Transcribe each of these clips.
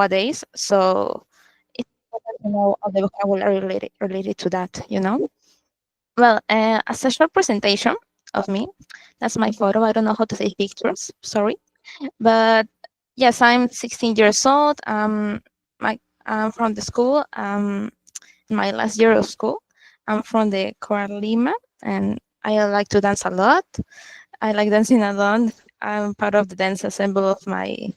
nowadays. So it's important to know all the vocabulary related to that. Well, as a short presentation of me, that's my photo. I don't know how to say pictures. Sorry. But yes, I'm 16 years old. I'm from the school. In my last year of school. I'm from the Coral Lima, and I like to dance a lot. I like dancing a lot. I'm part of the dance ensemble of my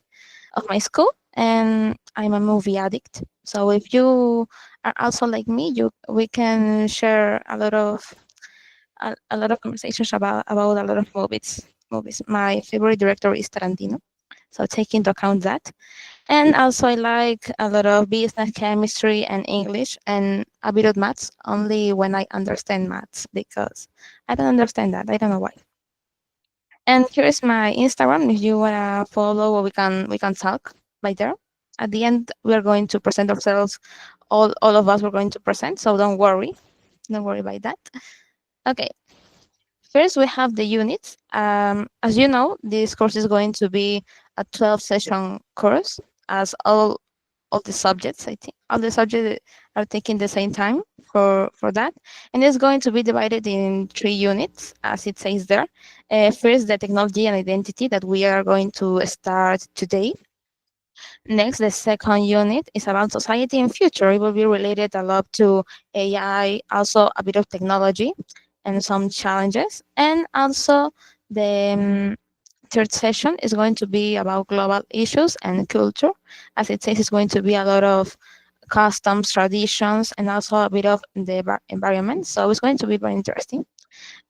school, and I'm a movie addict. So if you are also like me, you we can share a lot of conversations about a lot of movies. My favorite director is Tarantino. So take into account that. And also I like a lot of business, chemistry, and English, and a bit of maths only when I understand maths, because I don't understand that. I don't know why. And here's my Instagram if you wanna follow, or we can talk by there. At the end, we are going to present ourselves. All of us were going to present, so don't worry about that. Okay, first, we have the units. As you know, this course is going to be a 12-session course, as all the subjects, I think, all the subjects are taking the same time for that. And it's going to be divided in 3 units, as it says there. First, the technology and identity that we are going to start today. Next, the second unit is about society and future. It will be related a lot to AI, also a bit of technology and some challenges. And also the third session is going to be about global issues and culture. As it says, it's going to be a lot of customs, traditions, and also a bit of the environment. So it's going to be very interesting.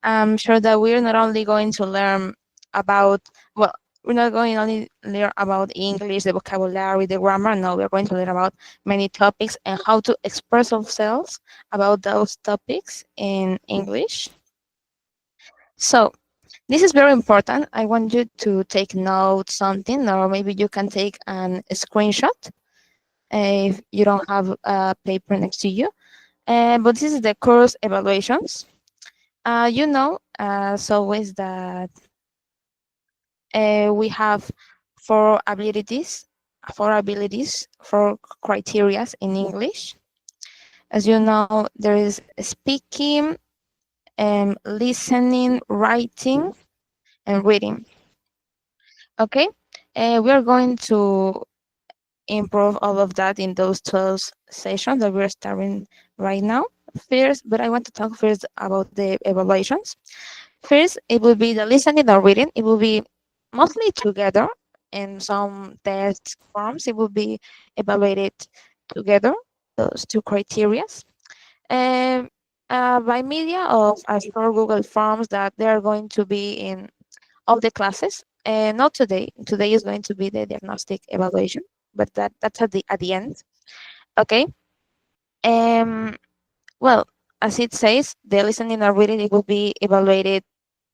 I'm sure that we're not only going to learn about, well, we're not going to only learn about English, the vocabulary, the grammar. No, we're going to learn about many topics and how to express ourselves about those topics in English. So this is very important. I want you to take note something, or maybe you can take a screenshot if you don't have a paper next to you. But this is the course evaluations. As always, that we have four abilities, four criterias in English. As you know, there is speaking, listening, writing, and reading. Okay, we are going to improve all of that in those 12 sessions that we're starting right now. First, but I want to talk first about the evaluations. First, it will be the listening or reading. It will be mostly together in some test forms. It will be evaluated together, those two criterias. Um, by media of as for Google Forms that they are going to be in all the classes. Not today. Today is going to be the diagnostic evaluation, but that's at the end. Okay. Um. Well, as it says, the listening or reading it will be evaluated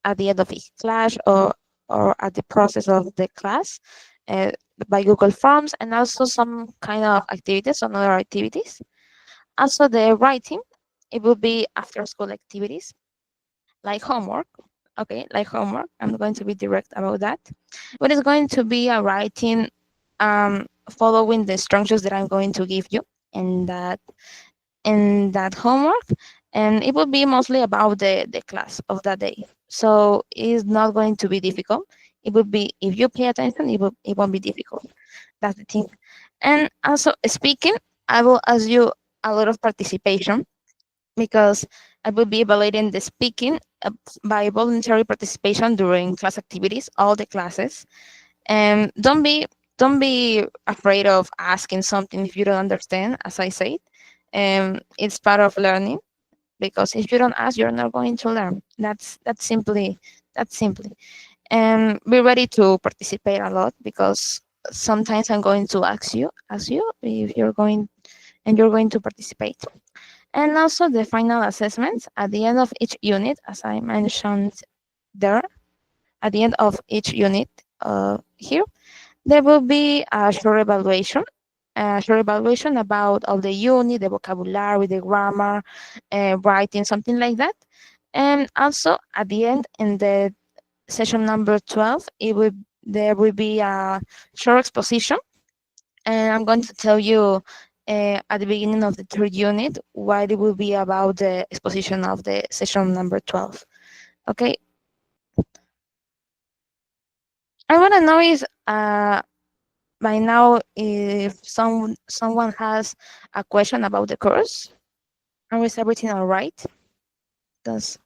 at the end of each class, or at the process of the class, uh, by Google Forms, and also some kind of activities, some other activities. Also, the writing, it will be after school activities like homework. Okay, like homework. I'm going to be direct about that. But it's going to be a writing, following the instructions that I'm going to give you in that homework, and it will be mostly about the class of that day. So it's not going to be difficult. It will be, if you pay attention, it won't be difficult. That's the thing. And also speaking, I will ask you a lot of participation, because I will be evaluating the speaking by voluntary participation during class activities, all the classes. And don't be afraid of asking something if you don't understand. As I said, it's part of learning, because if you don't ask, you're not going to learn. That's simply. And be ready to participate a lot, because sometimes I'm going to ask you if you're going to participate. And also the final assessments at the end of each unit, as I mentioned there, at the end of each unit here, there will be a short evaluation about all the unit, the vocabulary, the grammar, writing, something like that. And also at the end, in the session number 12, there will be a short exposition And I'm going to tell you at the beginning of the third unit what it will be about the exposition of the session number 12. Okay, I want to know is by now if someone has a question about the course, and is everything all right? Because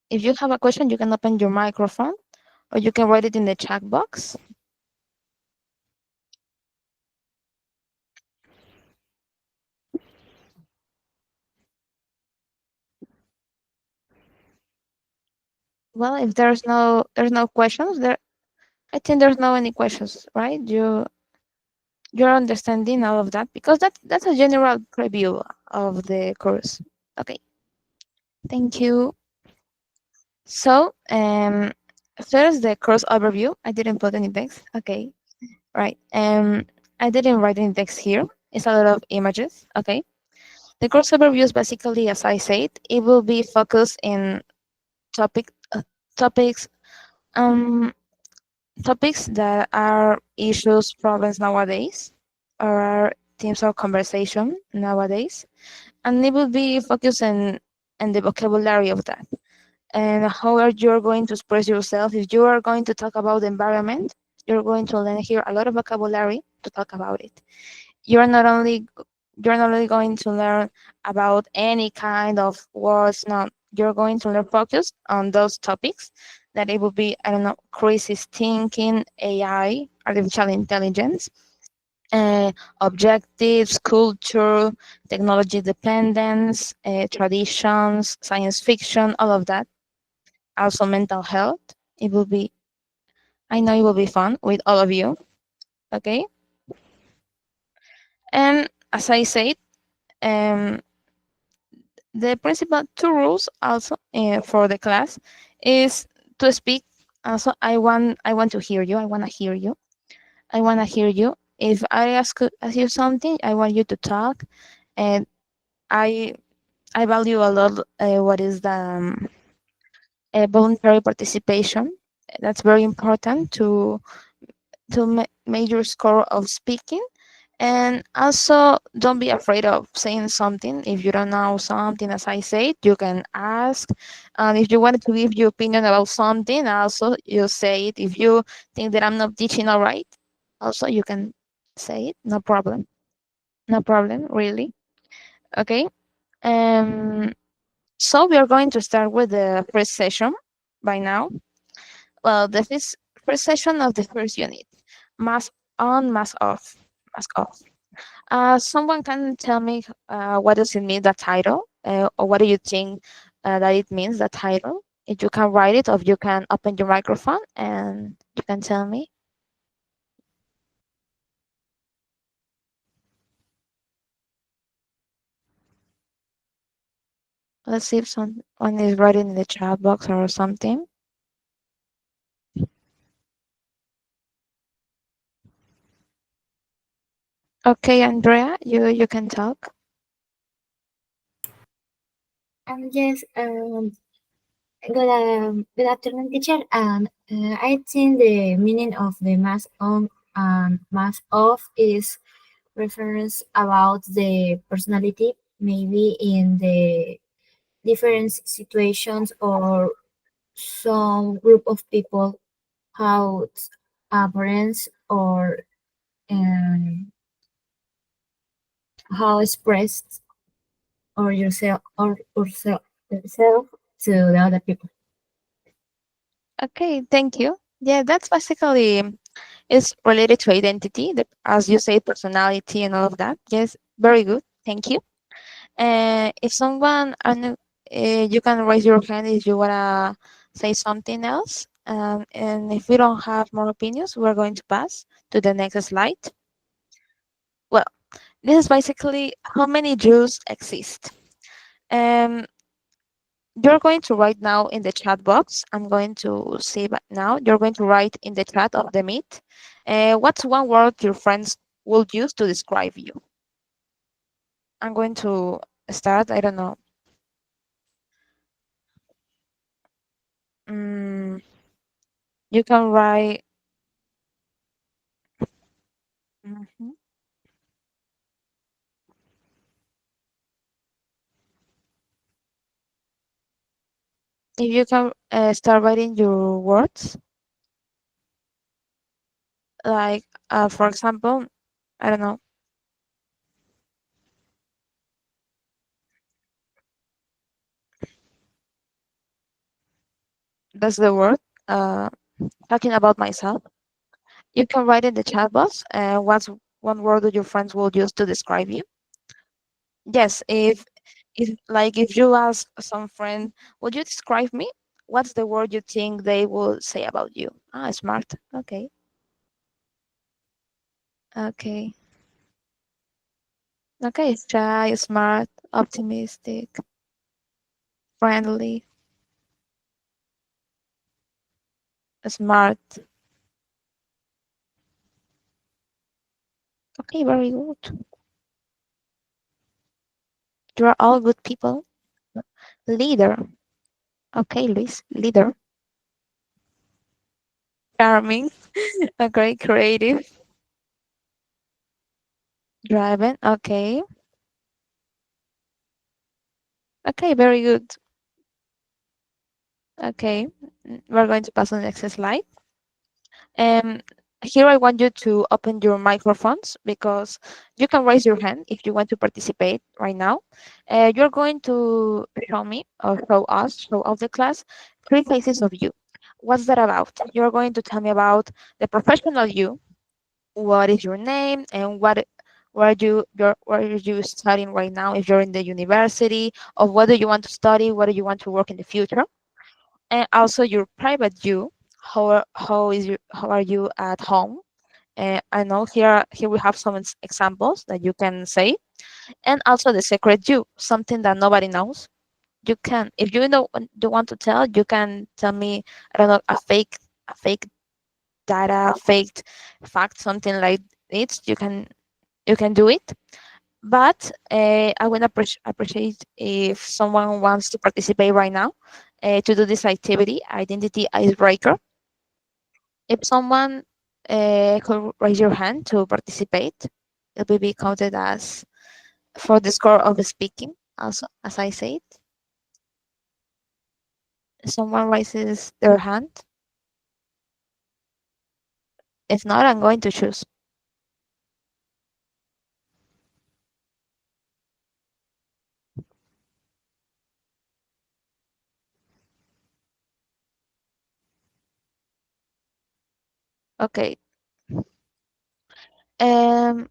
if you have a question, you can open your microphone or you can write it in the chat box. Well, if there's no questions there, I think there's no any questions, right? You're understanding all of that because that's a general preview of the course. Okay, thank you. So, first the course overview. I didn't put any text. Okay, right. I didn't write any text here. It's a lot of images. Okay. The course overview is basically, as I said, it will be focused in topic topics um topics that are issues problems nowadays or are themes of conversation nowadays, and it will be focused in the vocabulary of that and how are you going to express yourself. If you are going to talk about the environment, you're going to learn here a lot of vocabulary to talk about it. you're not only you're not only going to learn about any kind of words. No, you're going to learn focus on those topics that it will be, I don't know, crisis thinking, AI, artificial intelligence, uh, objectives, culture, technology dependence, traditions, science fiction, all of that. Also mental health. It will be, I know it will be fun with all of you. Okay. And as I said, um, the principal two rules also for the class is to speak. Also, I want to hear you. I want to hear you. I want to hear you. If I ask you something, I want you to talk. And I I value a lot what is the voluntary participation. That's very important to make your score of speaking. And also, don't be afraid of saying something. If you don't know something, as I said, you can ask. And if you wanted to give your opinion about something, also you say it. If you think that I'm not teaching all right, also you can say it. No problem. No problem, really. Okay. Um. So we are going to start with the first session by now. Well, the first session of the first unit. Mask on, mask off. Mask off. Someone can tell me what does it mean, the title, or what do you think that it means, the title? If you can write it, or you can open your microphone and you can tell me. Let's see if someone is writing in the chat box or something. Okay, Andrea, you can talk. Yes, good afternoon, teacher. I think the meaning of the mask on and mask off is reference about the personality, maybe in the different situations or some group of people, how it appearance or um, how expressed or yourself to the other people. Okay, thank you. Yeah, that's basically is related to identity, as you say, personality and all of that. Yes, very good. Thank you. If someone, you can raise your hand if you wanna say something else. And if we don't have more opinions, we're going to pass to the next slide. Well, this is basically how many Jews exist. Um, you're going to write now in the chat box. I'm going to say it now. You're going to write in the chat of the meet. What's one word your friends will use to describe you? I'm going to start. I don't know. Mm, you can write Mhm. If you can start writing your words, like for example, I don't know, that's the word. Uh, Talking about myself, you can write in the chat box. What's one word that your friends will use to describe you? Yes, if like if you ask some friend, would you describe me? What's the word you think they will say about you? Ah, smart. Okay. Okay. Okay. Shy, smart, optimistic, friendly, smart. Okay, very good. You are all good people. Leader. Okay, Luis. Leader. Charming. Okay, creative. Driving. Okay. Okay, very good. Okay. We're going to pass on the next slide. Um, Here I want you to open your microphones because you can raise your hand if you want to participate right now. You're going to show me or show us, show all the class, three faces of you. What's that about? You're going to tell me about the professional you, what is your name, and where are you studying right now if you're in the university, or what do you want to study, what do you want to work in the future, and also your private you. How are you at home? I know here we have some examples that you can say, and also the secret you, something that nobody knows. You can, if you don't want to tell, you can tell me, I don't know, a fake data, fake fact, something like it. You can do it. But I would appreciate if someone wants to participate right now to do this activity, identity icebreaker. If someone could raise your hand to participate, it will be counted as for the score of speaking. Also, as I said, someone raises their hand. If not, I'm going to choose. Okay. Um.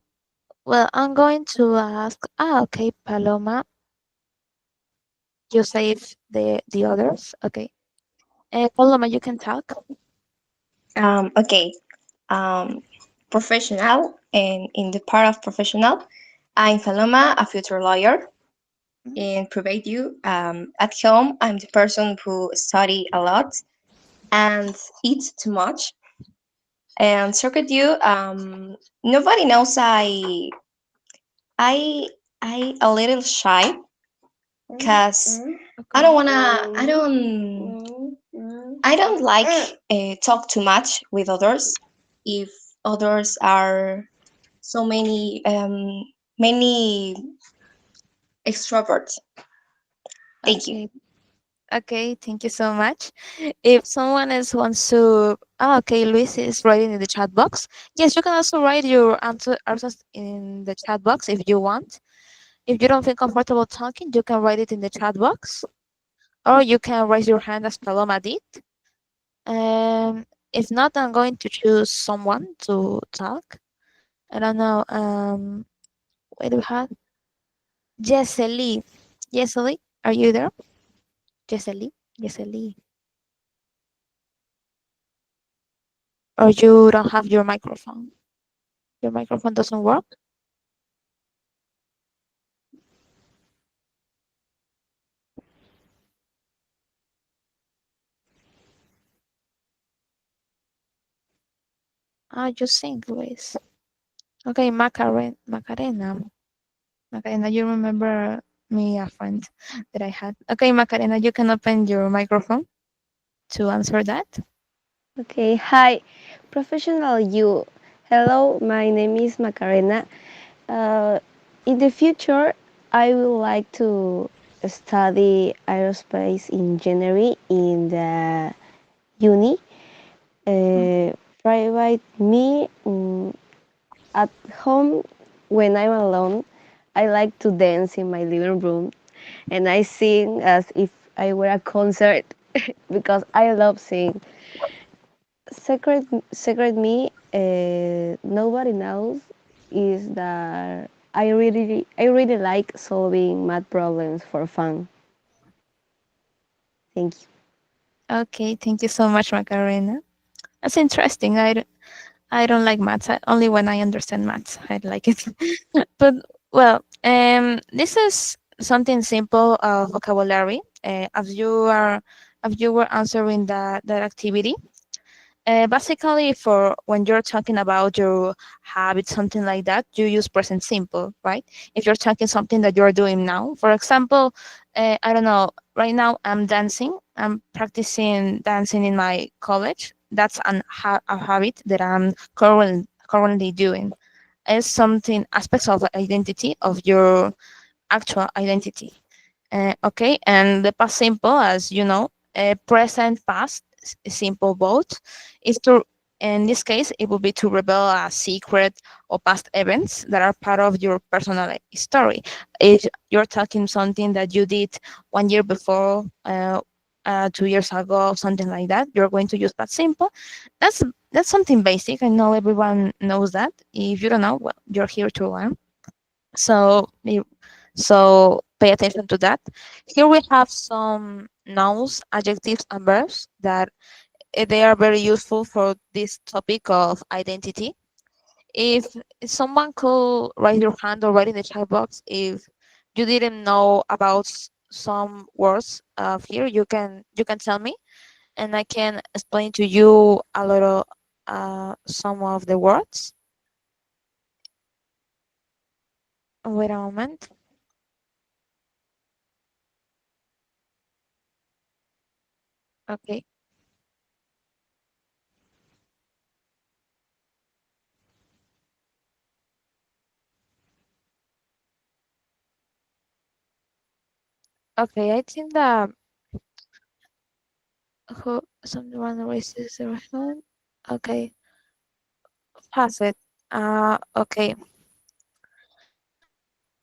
Well, I'm going to ask. Ah, okay, Paloma. You save the others. Okay. Paloma, you can talk. Okay. Um, Professional, and in the part of professional, I'm Paloma, a future lawyer. Mhm. In private you, at home, I'm the person who study a lot and eat too much. And circuit you, nobody knows I I a little shy because I don't Okay. wanna I don't like talk too much with others if others are so many extroverts. Thank you. Okay. Okay. Thank you so much. If someone else wants to, okay, Luis is writing in the chat box. Yes, you can also write your answers in the chat box if you want. If you don't feel comfortable talking, you can write it in the chat box, or you can raise your hand as Paloma did. If not, I'm going to choose someone to talk. I don't know. What do we have? Jessely. Jessely, are you there? Jessely, Jessely, or you don't have your microphone? Your microphone doesn't work. Ah, you sing, Luis. Okay, Macarena, you remember me, a friend that I had. Okay, Macarena, you can open your microphone to answer that. Okay, hi, professional you. Hello, my name is Macarena. Uh, in the future, I would like to study aerospace engineering in the uni. Uh, Private me at home when I'm alone. I like to dance in my living room and I sing as if I were a concert because I love singing. Secret me, nobody knows, is that I really like solving math problems for fun. Thank you. Okay, thank you so much, Macarena. That's interesting. I don't like maths. Only when I understand maths, I like it. But well, this is something simple of vocabulary. As you were answering that activity, basically, for when you're talking about your habit, something like that, you use present simple, right? If you're talking something that you're doing now, for example, I don't know, right now I'm dancing, I'm practicing dancing in my college. That's a habit that I'm currently doing. It's something aspects of identity of your actual identity. Okay, and the past simple, as you know, present past simple both is to. In this case, it would be to reveal a secret or past events that are part of your personal story. If you're talking something that you did 1 year before, 2 years ago, something like that, you're going to use past simple. That's that's something basic. I know everyone knows that. If you don't know, well, you're here to learn. So so pay attention to that. Here we have some nouns, adjectives, and verbs that they are very useful for this topic of identity. If someone could raise your hand or write in the chat box if you didn't know about some words of here, you can tell me, and I can explain to you a little some of the words. Wait a moment. Okay. Okay, I think that who someone raises their hand. Okay, pass it. Okay.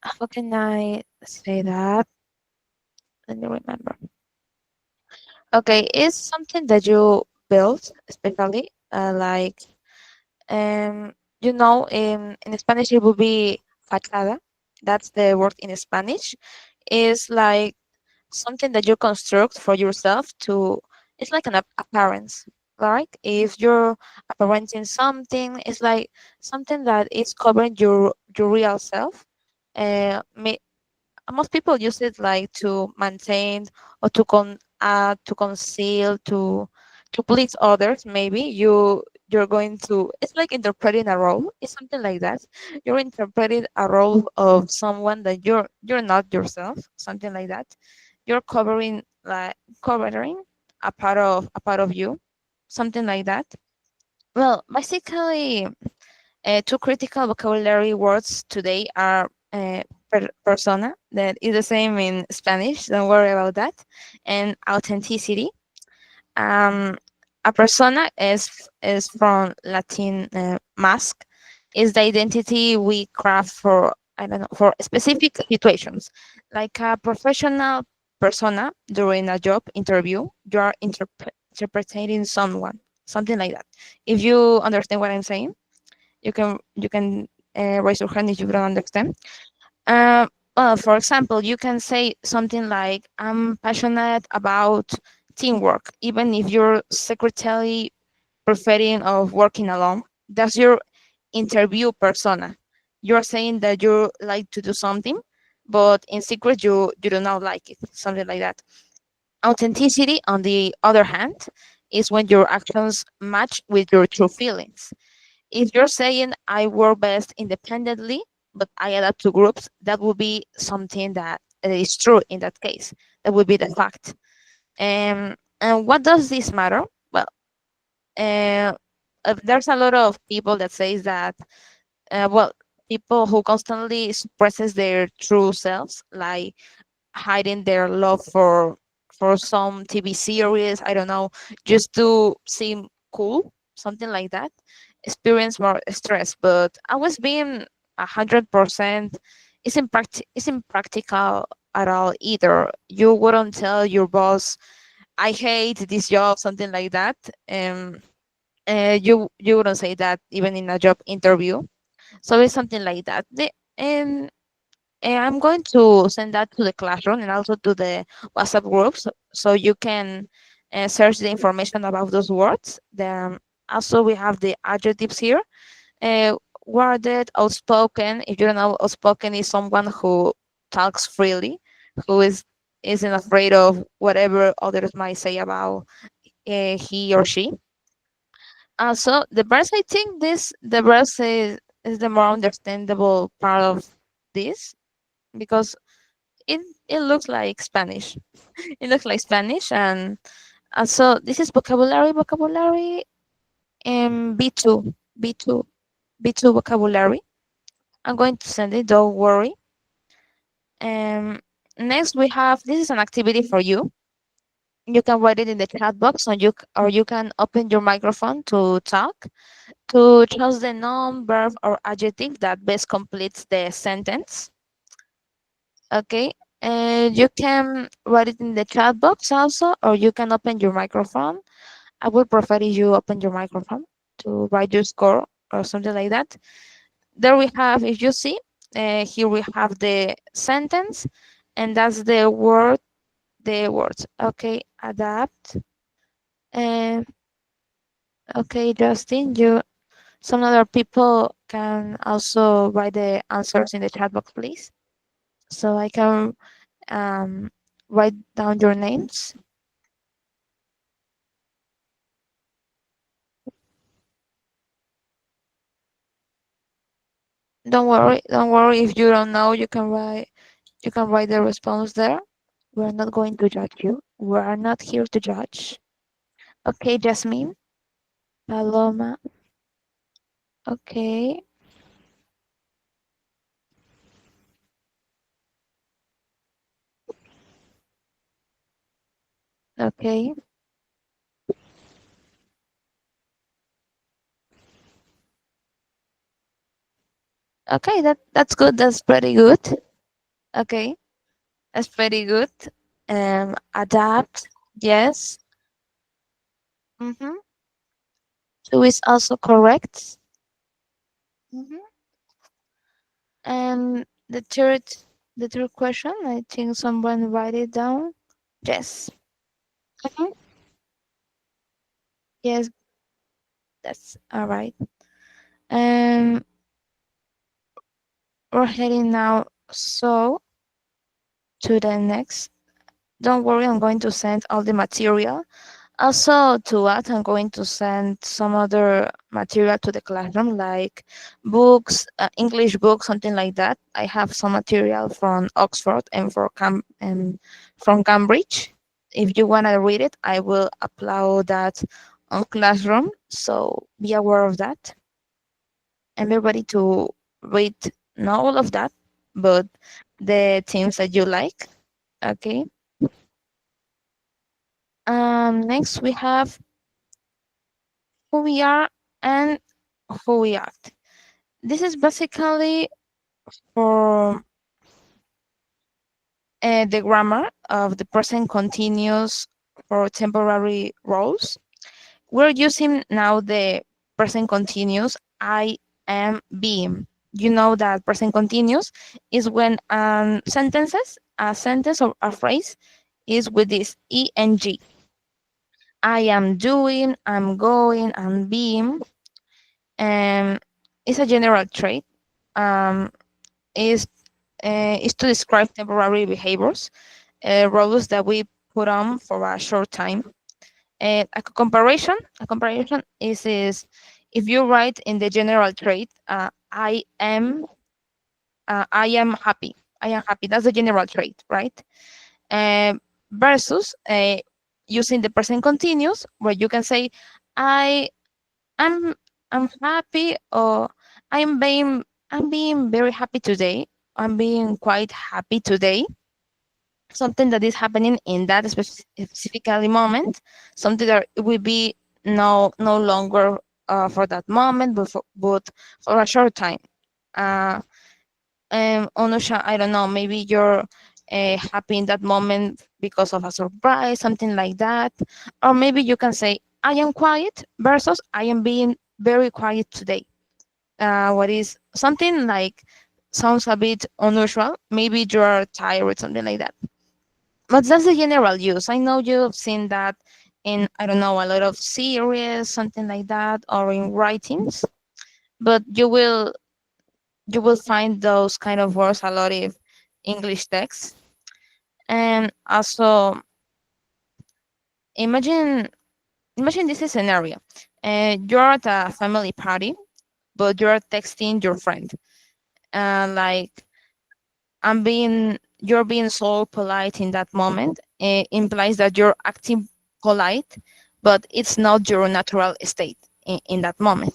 How can I say that? Let me remember. Okay, it's something that you build, especially like in Spanish it would be fachada. That's the word in Spanish. Is like something that you construct for yourself to. It's like an appearance. Like if you're apparenting something, it's like something that is covering your real self. May, most people use it like to maintain or to conceal to please others. Maybe you're going to, it's like interpreting a role. It's something like that. You're interpreting a role of someone that you're not yourself, something like that. You're covering a part of you, something like that. Well, basically, two critical vocabulary words today are persona, that is the same in Spanish, don't worry about that, and authenticity. Um, a persona is from Latin mask, is the identity we craft for, I don't know, for specific situations, like a professional persona during a job interview. You are interpreting someone, something like that. If you understand what I'm saying, you can raise your hand if you don't understand. Uh, well, for example, you can say something like, "I'm passionate about teamwork," even if you're secretly preferring of working alone. That's your interview persona. You're saying that you like to do something, but in secret you do not like it. Something like that. Authenticity, on the other hand, is when your actions match with your true feelings. If you're saying I work best independently, but I adapt to groups, that would be something that is true in that case. That would be the fact. And what does this matter? Well, uh, there's a lot of people that says that well, people who constantly expresses their true selves, like hiding their love for some TV series, I don't know, just to seem cool, something like that, experience more stress. But always being 100% isn't practical at all either. You wouldn't tell your boss, I hate this job, something like that. You wouldn't say that even in a job interview. So it's something like that. And I'm going to send that to the classroom and also to the WhatsApp groups, so you can search the information about those words. Then also we have the adjectives here. Uh, Worded, outspoken. If you don't know, outspoken is someone who talks freely, who isn't afraid of whatever others might say about he or she. Also, the verse, I think the verse is the more understandable part of this, because it looks like Spanish. It looks like Spanish, and also this is vocabulary, B2, B2, B2 vocabulary. I'm going to send it. Don't worry. Um, Next we have, this is an activity for you. You can write it in the chat box, or you can open your microphone to talk, to choose the noun, verb, or adjective that best completes the sentence. Okay, and you can write it in the chat box also, or you can open your microphone. I would prefer if you open your microphone to write your score or something like that. There we have, if you see, here we have the sentence, and that's the words. Okay, adapt. And okay, Justin, some other people can also write the answers in the chat box, please, so I can um, write down your names. Don't worry if you don't know, you can write the response there. We're not going to judge you. We are not here to judge. Okay, Jasmine, Paloma. Okay, okay, okay. That's good. That's pretty good. Okay, that's pretty good. Adapt. Yes. Mm-hmm. Two is also correct. Mm-hmm. And the third question, I think someone write it down. Yes. Mhm. Yes, that's all right. Um, we're heading now so to the next. Don't worry, I'm going to send all the material. Also, to that, I'm going to send some other material to the classroom, like books, English books, something like that. I have some material from Oxford and from Cambridge. If you want to read it, I will upload that on Classroom. So be aware of that. Everybody to read not all of that, but the themes that you like. Okay. Next we have who we are and who we act. This is basically for the grammar of the present continuous for temporary roles. We're using now the present continuous I am being. You know that present continuous is when a sentence or a phrase is with this eng. I am doing, I'm going, I'm being. And it's a general trait. Um, is is to describe temporary behaviors, roles that we put on for a short time. A comparison is if you write in the general trait, I am happy. I am happy. That's the general trait, right? Versus using the present continuous, where you can say, I I'm I'm happy, or I'm being very happy today. I'm being quite happy today. Something that is happening in that specifically moment, something that will be no longer for that moment, but for a short time. Uh, Onusha, I don't know, maybe you're happy in that moment because of a surprise, something like that. Or maybe you can say, I am quiet versus I am being very quiet today. What is something like sounds a bit unusual. Maybe you're tired or something like that. But that's the general use. I know you've seen that in, I don't know, a lot of series, something like that, or in writings. But you will find those kind of words a lot in English text. And also imagine imagine this scenario. You're at a family party, but you're texting your friend. Like you're being so polite in that moment. It implies that you're acting polite, but it's not your natural state in that moment.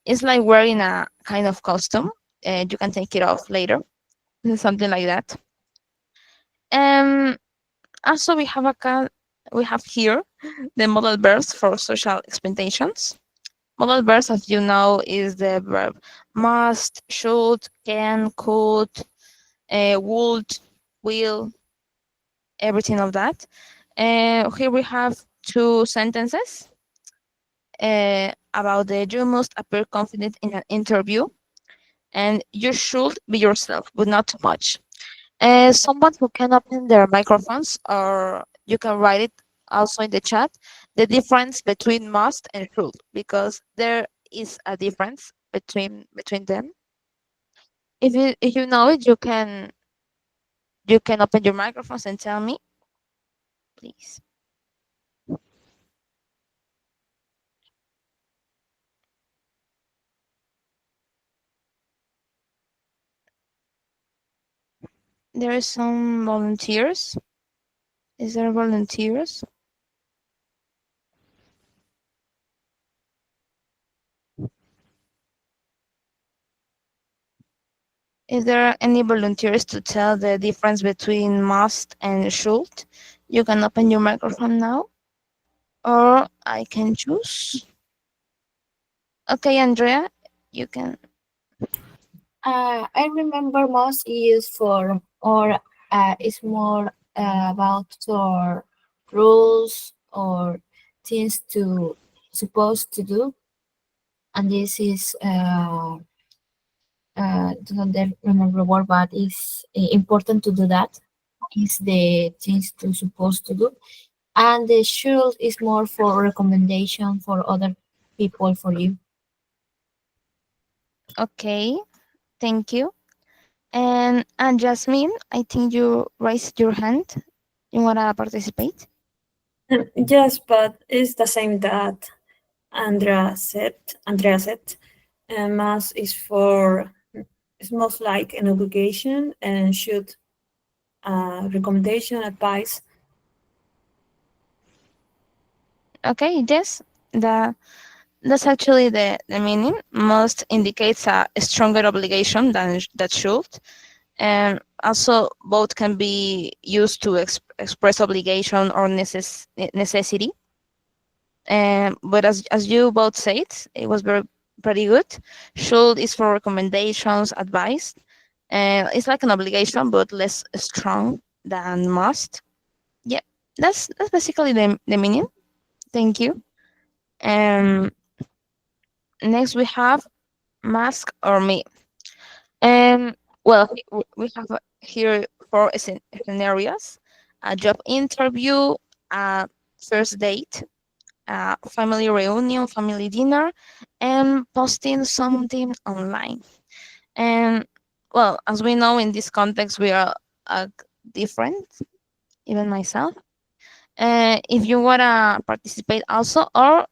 It's like wearing a kind of costume. You can take it off later, something like that. Um, Also, we have here the modal verbs for social expectations. Modal verbs, as you know, is the verb must, should, can, could, would, will, everything of that. Here we have two sentences about the you must appear confident in an interview, and you should be yourself, but not too much. Someone who can open their microphones, or you can write it also in the chat, the difference between must and should, because there is a difference between them. If you know it, you can open your microphones and tell me, please. There is some volunteers. Is there volunteers? Is there any volunteers to tell the difference between must and should? You can open your microphone now, or I can choose. Okay, Andrea, you can. I remember most used for or is more about your rules or things to supposed to do, and this is don't remember the word, but it's important to do that. Is the things to supposed to do, and the should is more for recommendation for other people for you. Okay, thank you. And Jasmine, I think you raised your hand. You wanna participate? Yes, but it's the same that Andrea said. Andrea said, mass is for it's most like an obligation and should recommendation advice. Okay, yes. The That's actually the meaning. Must indicates a stronger obligation than that should. And also, both can be used to express obligation or necessity. But as you both said, it was pretty good. Should is for recommendations, advice. It's like an obligation, but less strong than must. Yeah, that's basically the meaning. Thank you. Um, Next we have mask or me. Um, well, we have here four scenarios: a job interview, a first date, a family reunion, family dinner, and posting something online. And well, as we know, in this context, we are uh, different, even myself. If you wanna participate also, or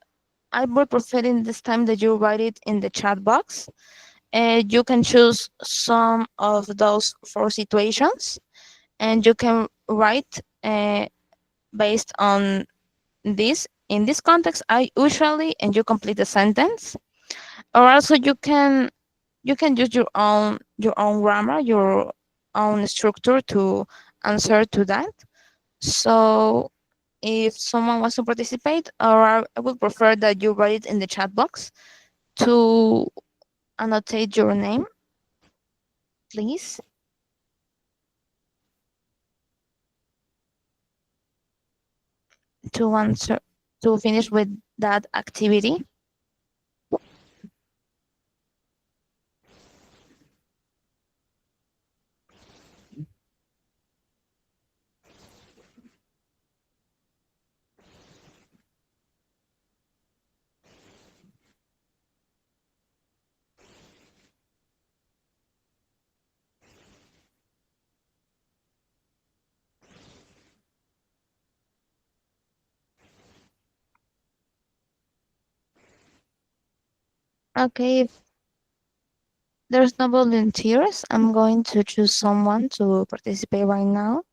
I would prefer in this time that you write it in the chat box. You can choose some of those four situations, and you can write based on this. In this context, I usually, and you complete the sentence, or also you can use your own grammar, your own structure to answer to that. So if someone wants to participate, or I would prefer that you write it in the chat box to annotate your name, please, to answer, to finish with that activity. Okay, if there's no volunteers, I'm going to choose someone to participate right now.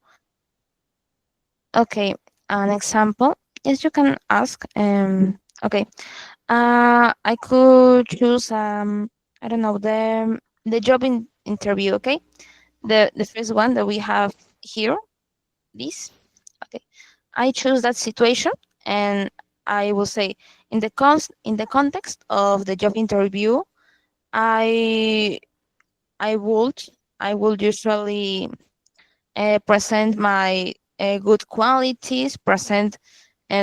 Okay, an example. Yes, you can ask. Okay. I could choose I don't know, the job interview. Okay, the first one that we have here. This. Okay, I choose that situation, and I will say in the context of the job interview, I I would I would usually present my good qualities, present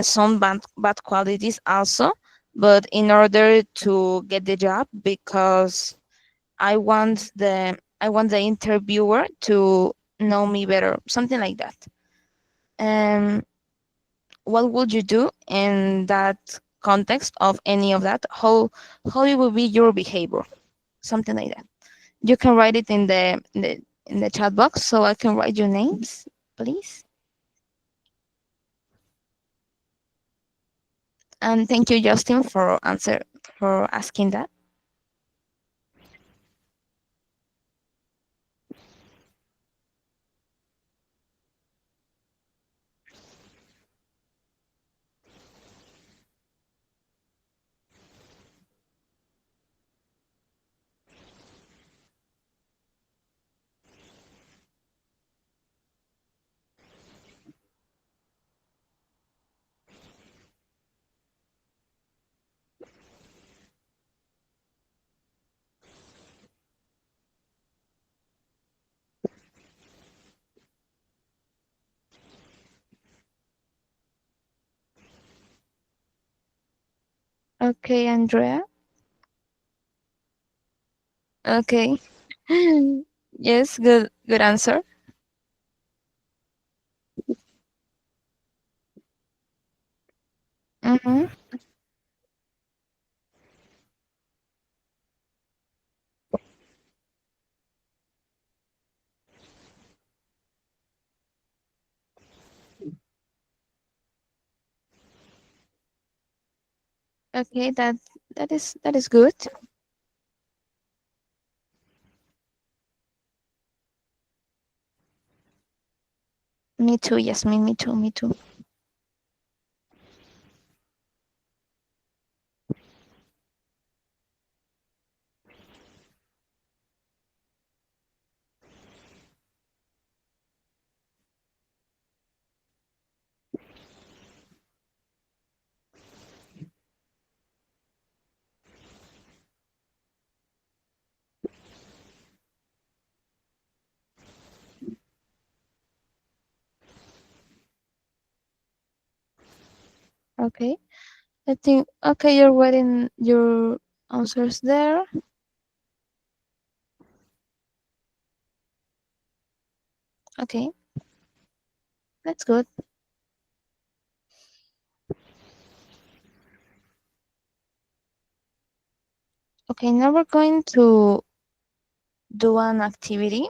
some bad qualities also, but in order to get the job, because I want the interviewer to know me better, something like that. Um, what would you do in that context of any of that? How it will be your behavior, something like that. You can write it in the chat box, so I can write your names, please. And thank you, Justin, for asking that. Okay, Andrea. Okay. Yes, good answer. Mm-hmm. Okay, that is good. Me too. Yes, me too. Me too. Okay. I think okay. You're writing your answers there. Okay, that's good. Okay, now we're going to do an activity.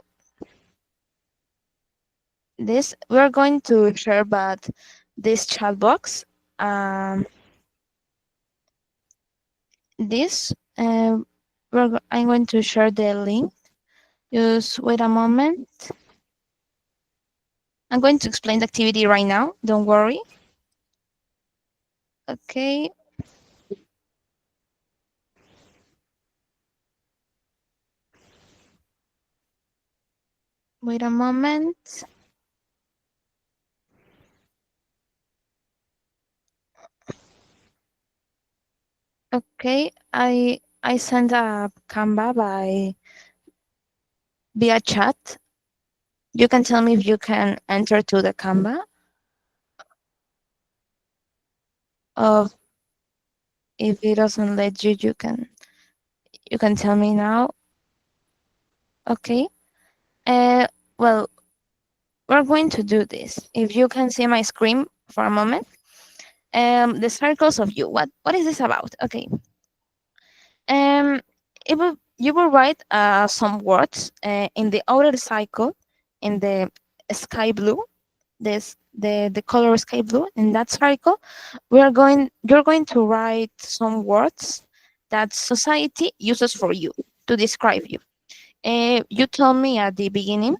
This we're going to share, but this chat box. Um, this I'm going to share the link. Just wait a moment. I'm going to explain the activity right now. Don't worry. Okay, wait a moment. Okay, I sent a Canva by via chat. You can tell me if you can enter to the Canva of if it doesn't let you, you can tell me now. Okay. Uh, well, we're going to do this. If you can see my screen for a moment, the circles of you. What is this about? Okay. Um, you will write some words in the outer cycle, in the sky blue. This the color sky blue in that circle. You're going to write some words that society uses for you to describe you. You told me at the beginning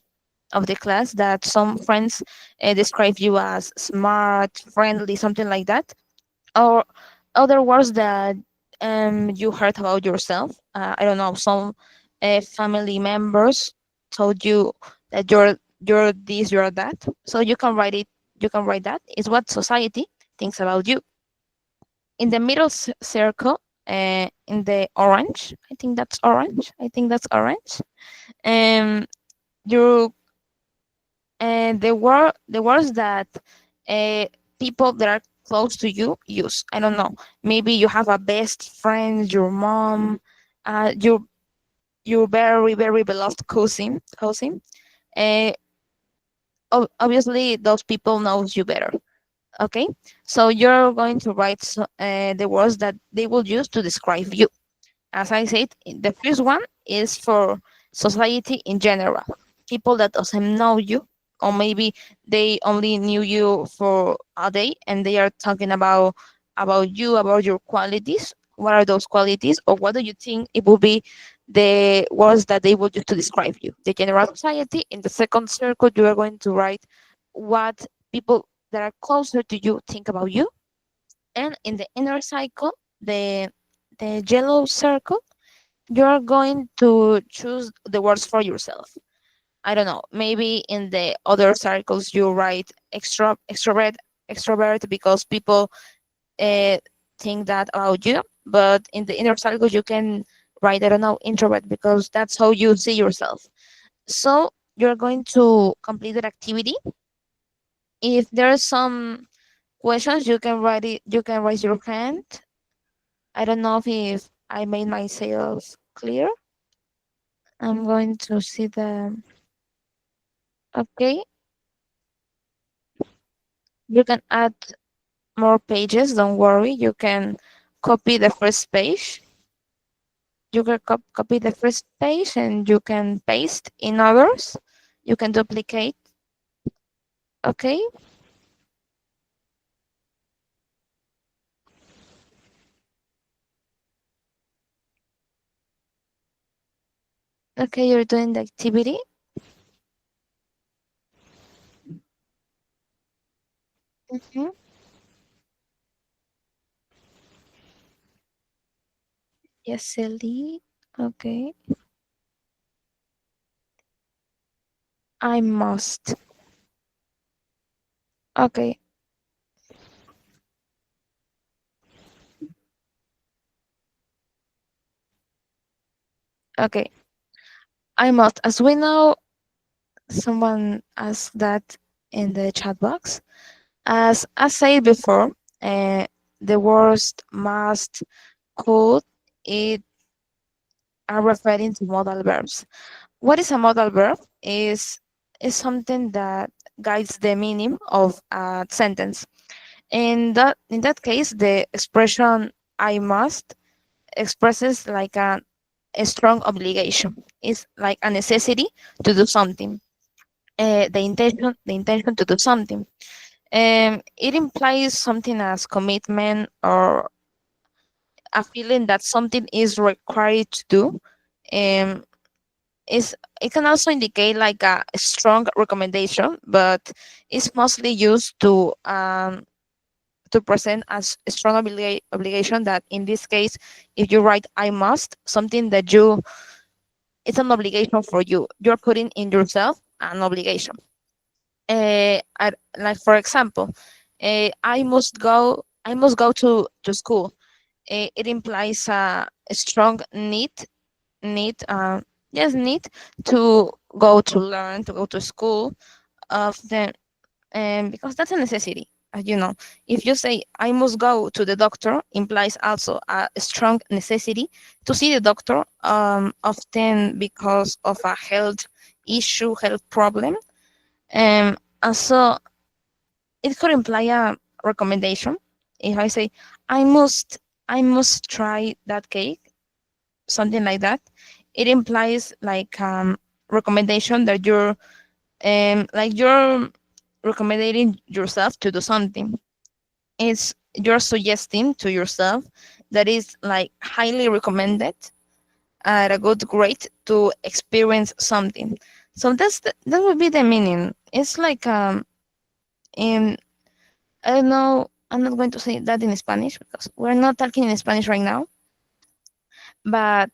of the class that some friends describe you as smart, friendly, something like that, or other words that you heard about yourself. I don't know, some family members told you that you're this, you're that. So you can write it. You can write that. It's what society thinks about you. In the middle circle, in the orange, I think that's orange. I think that's orange. Um, you the words that uh, people that are close to you use. I don't know. Maybe you have a best friend, your mom, your very very beloved cousin. Uh, Obviously, those people knows you better. Okay, so you're going to write the words that they will use to describe you. As I said, the first one is for society in general. People that doesn't know you, or maybe they only knew you for a day, and they are talking about you, about your qualities. What are those qualities, or what do you think it will be the words that they would use to describe you? The general society. In the second circle, you are going to write what people that are closer to you think about you, and in the inner cycle, the yellow circle, you're going to choose the words for yourself. I don't know. Maybe in the other circles you write extrovert because people uh, think that about you. But in the inner circle you can write, I don't know, introvert because that's how you see yourself. So you're going to complete that activity. If there's some questions, you can write it. You can raise your hand. I don't know if I made myself clear. I'm going to see the. Okay, you can add more pages. Don't worry. You can copy the first page. You can copy the first page and you can paste in others. You can duplicate. Okay. Okay, you're doing the activity. Mm-hmm. Yes, silly. Okay. I must. Okay. Okay. I must. As we know, someone asked that in the chat box. As I said before, uh, the words must, could, it are referring to modal verbs. What is a modal verb? Is something that guides the meaning of a sentence. In that case, the expression "I must" expresses like a strong obligation. It's like a necessity to do something. The intention to do something. It implies something as commitment or a feeling that something is required to do. Um, is it can also indicate like a strong recommendation, but it's mostly used to present as a strong obligation that in this case, if you write I must, something that you it's an obligation for you. You're putting in yourself an obligation. Like for example, I must go to school. It implies a strong need, yes, need to go to learn, to go to school of the because that's a necessity. You know, if you say I must go to the doctor, implies also a strong necessity to see the doctor, often because of a health issue, health problem. Also, it could imply a recommendation. If I say I must, I must try that cake, something like that, it implies like recommendation that you're recommending yourself to do something. It's you're suggesting to yourself that is like highly recommended at a good grade to experience something. So that would be the meaning. It's like in I don't know. I'm not going to say that in Spanish because we're not talking in Spanish right now. But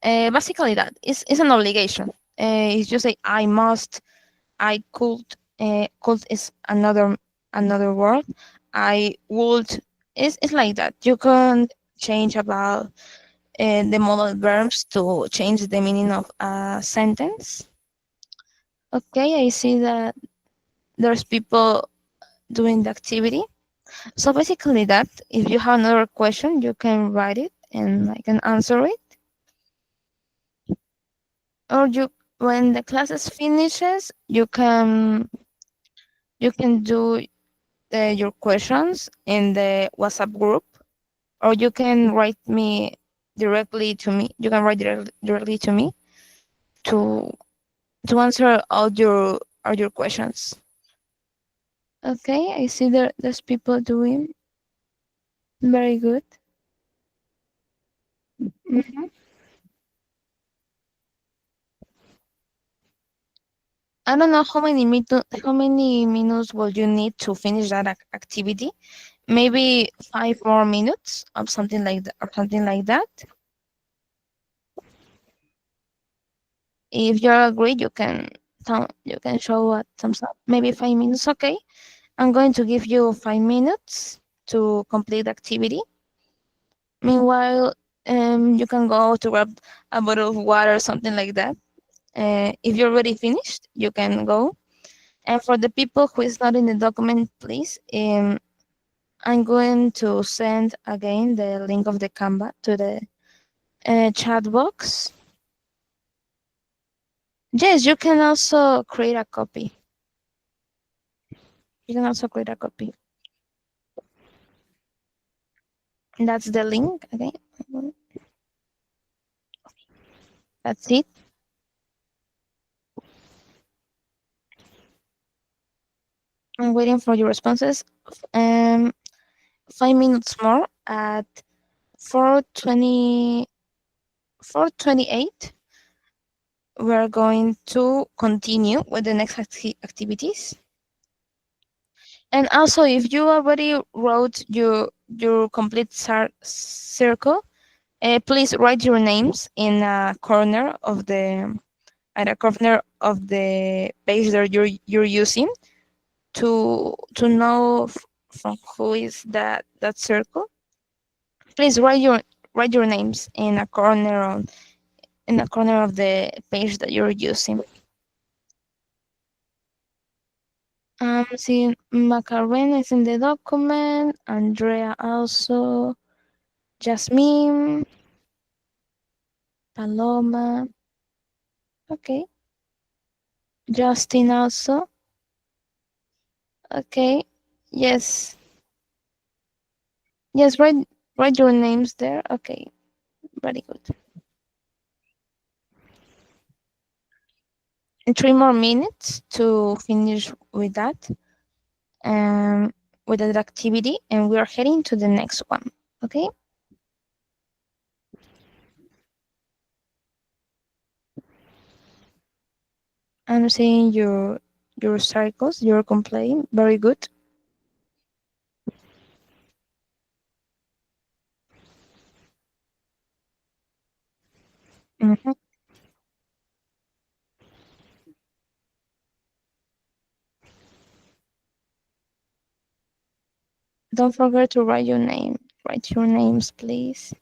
basically, that is an obligation. If you say I must, I could. Could is another word. I would. It's like that. You can change about the modal verbs to change the meaning of a sentence. Okay, I see that there's people doing the activity. So basically that, if you have another question, you can write it and I can answer it. Or you when the classes finishes, you can do your questions in the WhatsApp group, or you can write me directly to me. You can write directly to me to answer all your questions. Okay, I see there's people doing very good. Mhm. I don't know how many minutes will you need to finish that activity. Maybe 5 more minutes or something like that. If you're agreed, you can show a thumbs up. Maybe 5 minutes. Okay, I'm going to give you 5 minutes to complete the activity. Meanwhile, you can go to grab a bottle of water or something like that. If you're already finished, you can go. And for the people who is not in the document, please, I'm going to send again the link of the Canva to the chat box. Yes, you can also create a copy. You can also create a copy. And that's the link. Okay, that's it. I'm waiting for your responses. Um, 5 minutes more at 4:20, 4:28. We're going to continue with the next activities. And also, if you already wrote your complete circle, please write your names in a corner of the at a corner of the page that you're using to know from who is that circle. Please write your names in a corner of the page that you're using. See, Macarena is in the document. Andrea also. Jasmine, Paloma. Okay. Justin also. Okay. Yes. Yes. Write your names there. Okay. Very good. And 3 more minutes to finish with that. Um, with that activity, and we are heading to the next one. Okay. I'm seeing your circles. You're completing. Very good. Mhm. Don't forget to write your name. Write your names, please,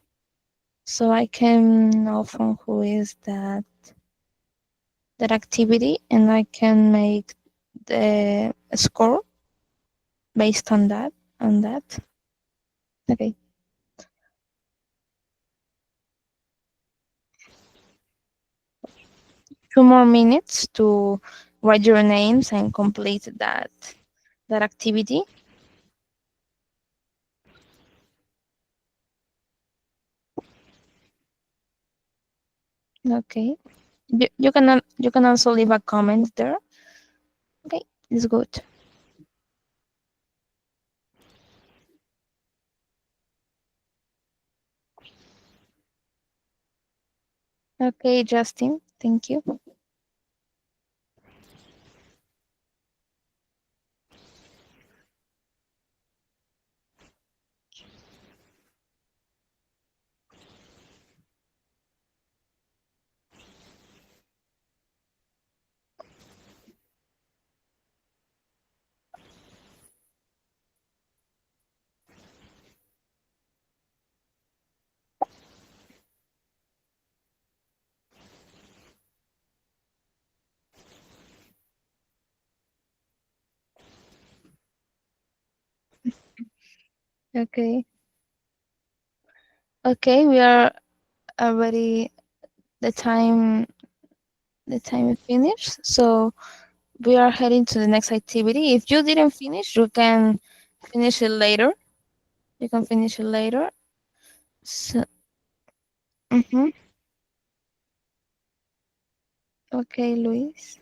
so I can know from who is that activity, and I can make the score based on that. On that. Okay. 2 more minutes to write your names and complete that activity. Okay. You can also leave a comment there. Okay, it's good. Okay, Justin, thank you. Okay. Okay, we are already the time the time is finished. So we are heading to the next activity. If you didn't finish, you can finish it later. You can finish it later. So, mhm. Okay, Luis.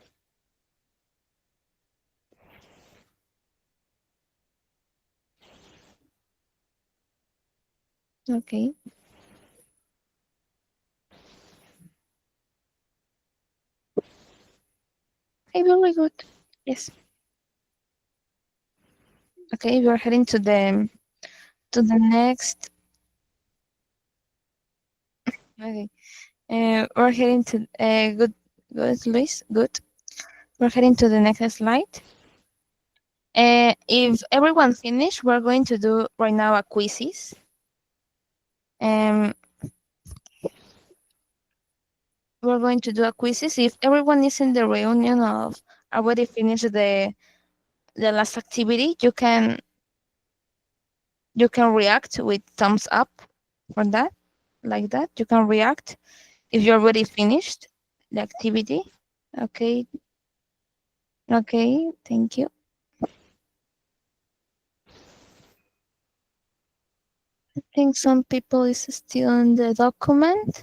Okay. Okay, very good. Yes. Okay, we are heading to the next. Okay. We're heading to good, Luis. Good. We're heading to the next slide. If everyone finished, we're going to do right now a quizzes. Um, we're going to do a quizzes. If everyone is in the reunion of already finished the last activity, you can react with thumbs up for that, like that. You can react if you already finished the activity. Okay. Okay. Thank you. I think some people is still in the document.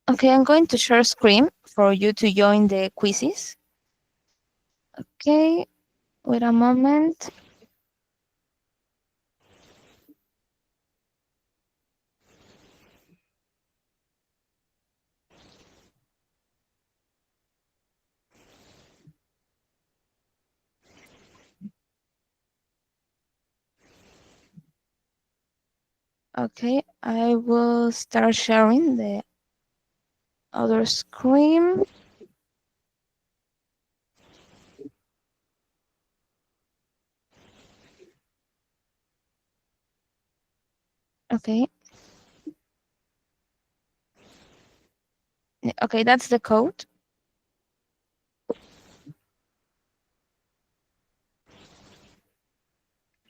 Okay, I'm going to share screen for you to join the quizzes. Okay, wait a moment. Okay, I will start sharing the other screen. Okay, okay, that's the code.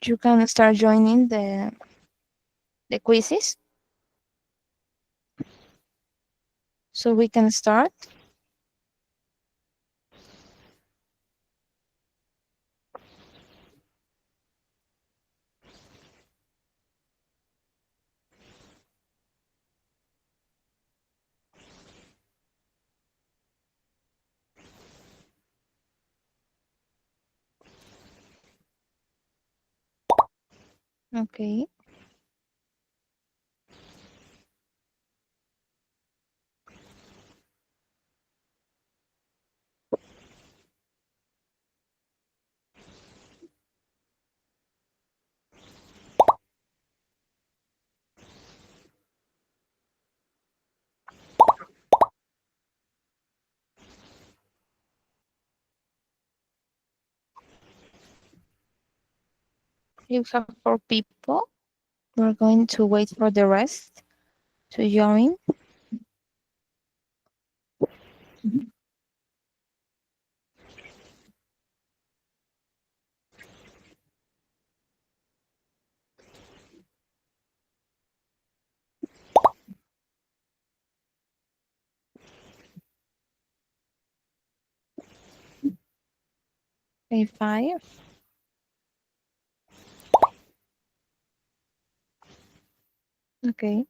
You can start joining the quizzes. So we can start. Okay, You have 4 people. We're going to wait for the rest to join. Okay, 5. Okay.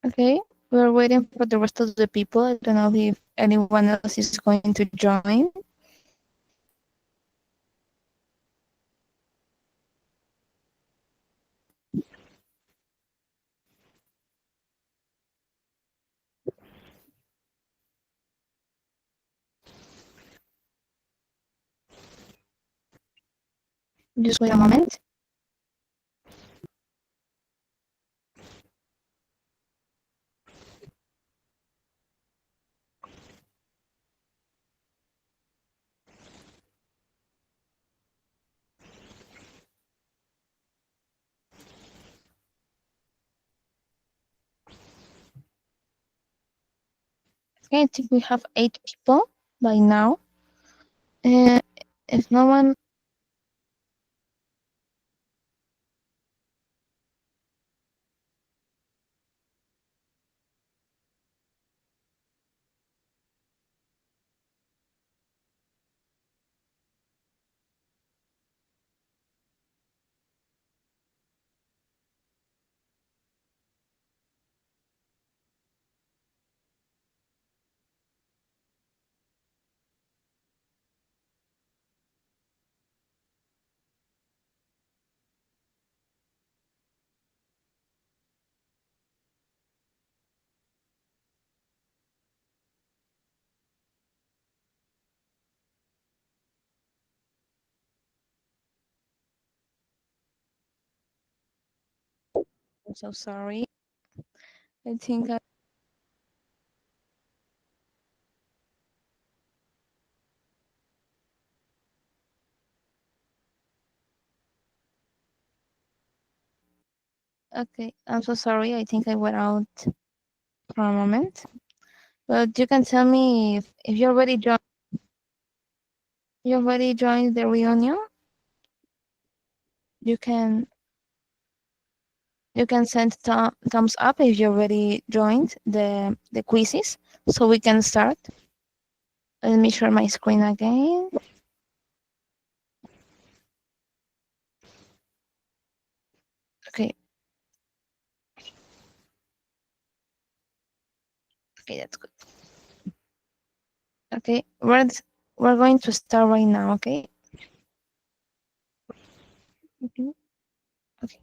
Okay. We're waiting for the rest of the people. I don't know if anyone else is going to join. Just wait a moment. Okay, I think we have 8 people by now. Uh, if no one, I'm so sorry. I think okay. I'm so sorry. I think I went out for a moment. But you can tell me if you already joined. You already joined the reunion. You can send thumbs up if you already joined the quizzes, so we can start. Let me share my screen again. Okay. Okay, that's good. Okay, we're going to start right now. Okay. Okay. Okay.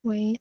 Wait.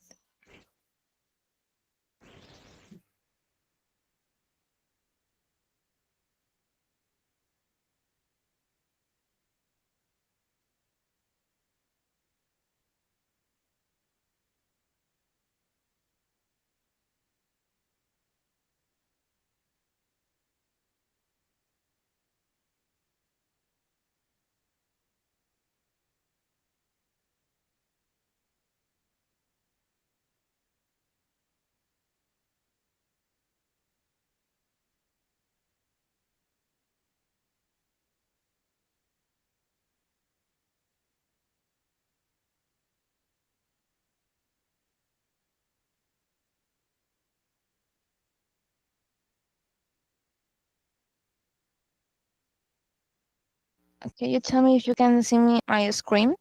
Okay, you tell me if you can see me my screen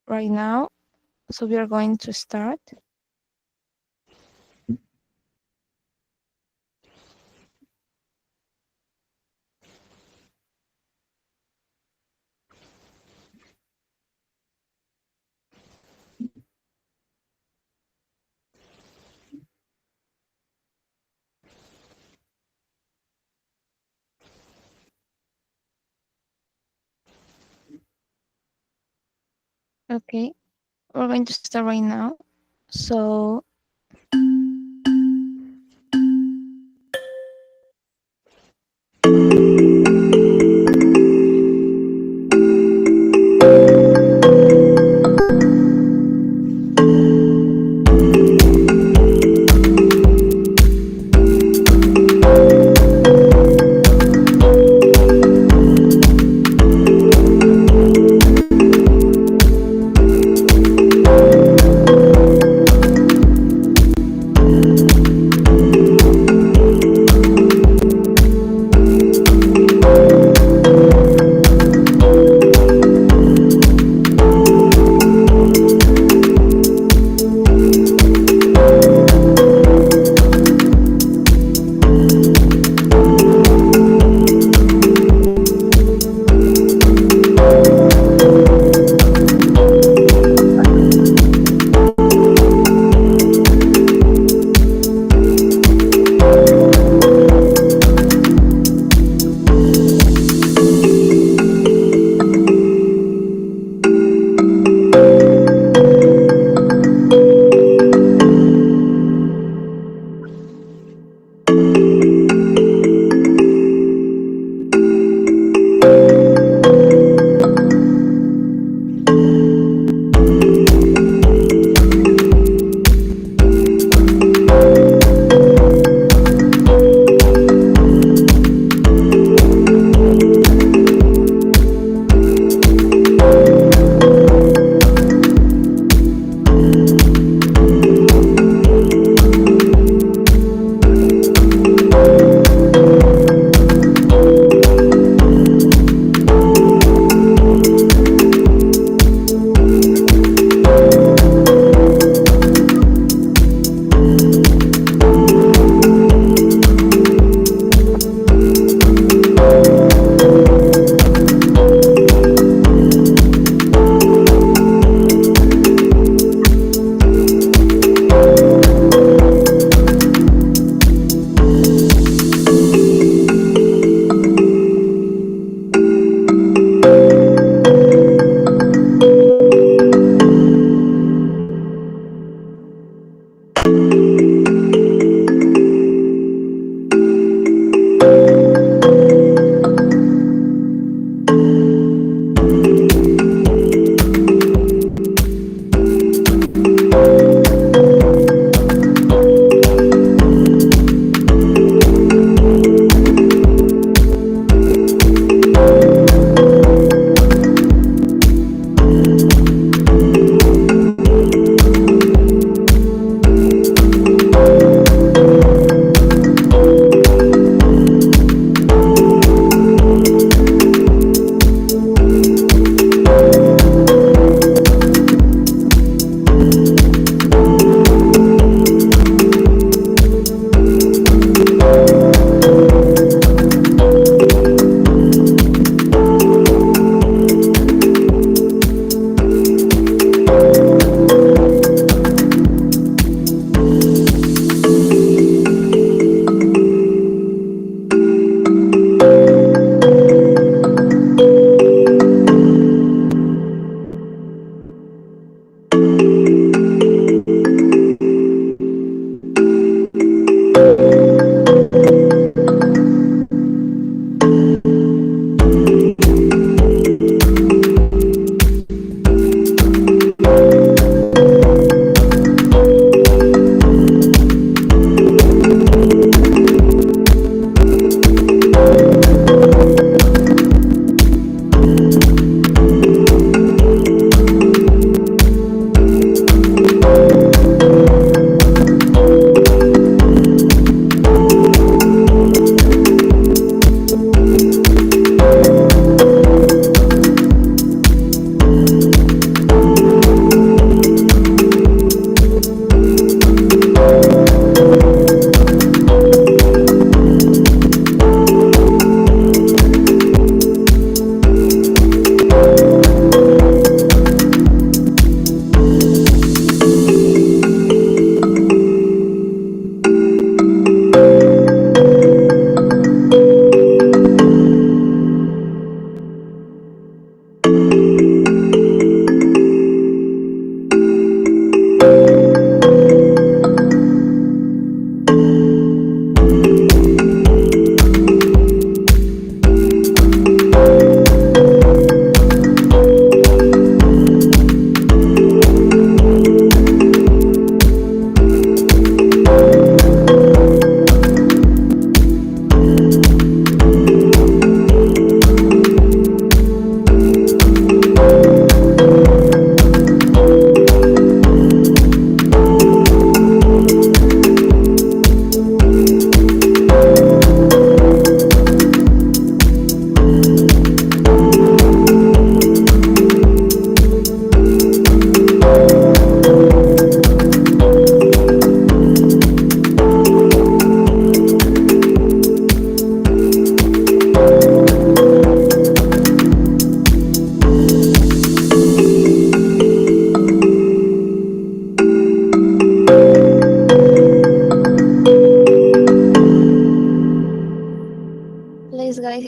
right now. So we are going to start. Okay, we're going to start right now. So,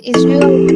is you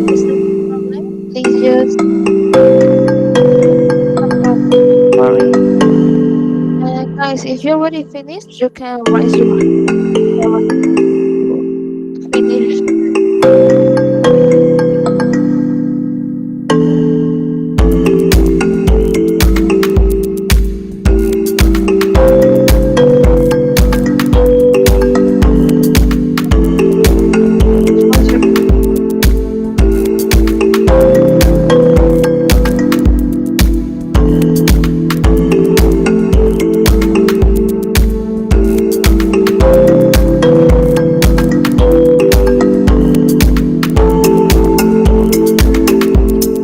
is there a problem, please just no problem. Sorry. Guys, if you already finished, you can raise your hand. Finish. Raise your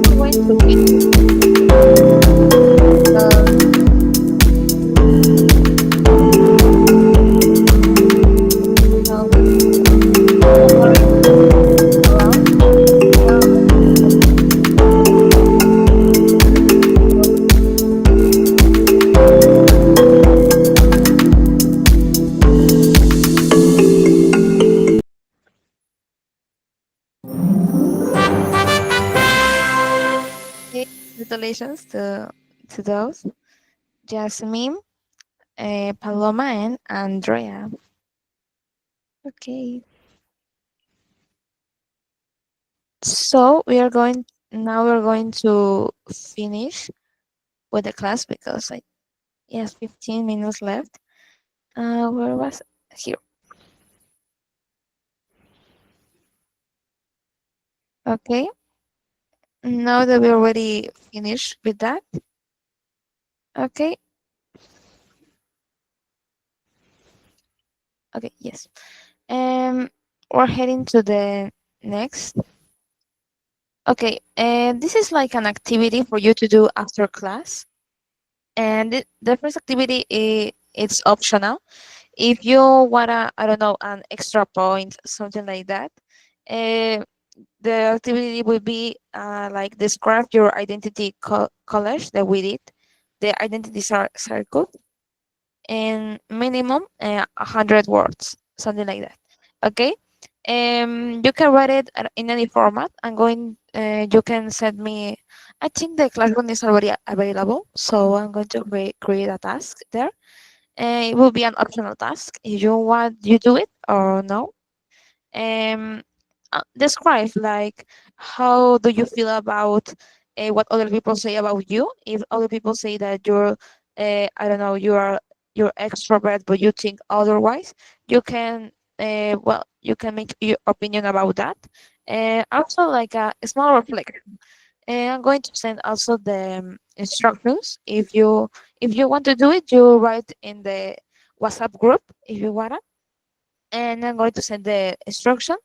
I'm going to finish. Uh, don't worry around. We're going to say congratulations to those. Jasmine, Paloma, and Andrea. Okay. So we are going now. We're going to finish with the class because I yes, 15 minutes left. Where was here? Okay. Now that we already finished with that. Okay. Okay. Yes. Um, we're heading to the next. Okay. And this is like an activity for you to do after class. And the first activity it's optional. If you wanna, I don't know, an extra point, something like that. Uh, the activity will be like describe your identity collage that we did, the identity circle, in minimum 100 words, something like that. Okay. You can write it in any format. I'm going. You can send me. I think the classroom is already available, so I'm going to create a task there. It will be an optional task if you want you do it or no. um Describe like how do you feel about what other people say about you. If other people say that you're I don't know, you're extrovert but you think otherwise, you can well, you can make your opinion about that. Also like a small reflection. I'm going to send also the instructions. If you want to do it, you write in the WhatsApp group if you wanna, and I'm going to send the instruction.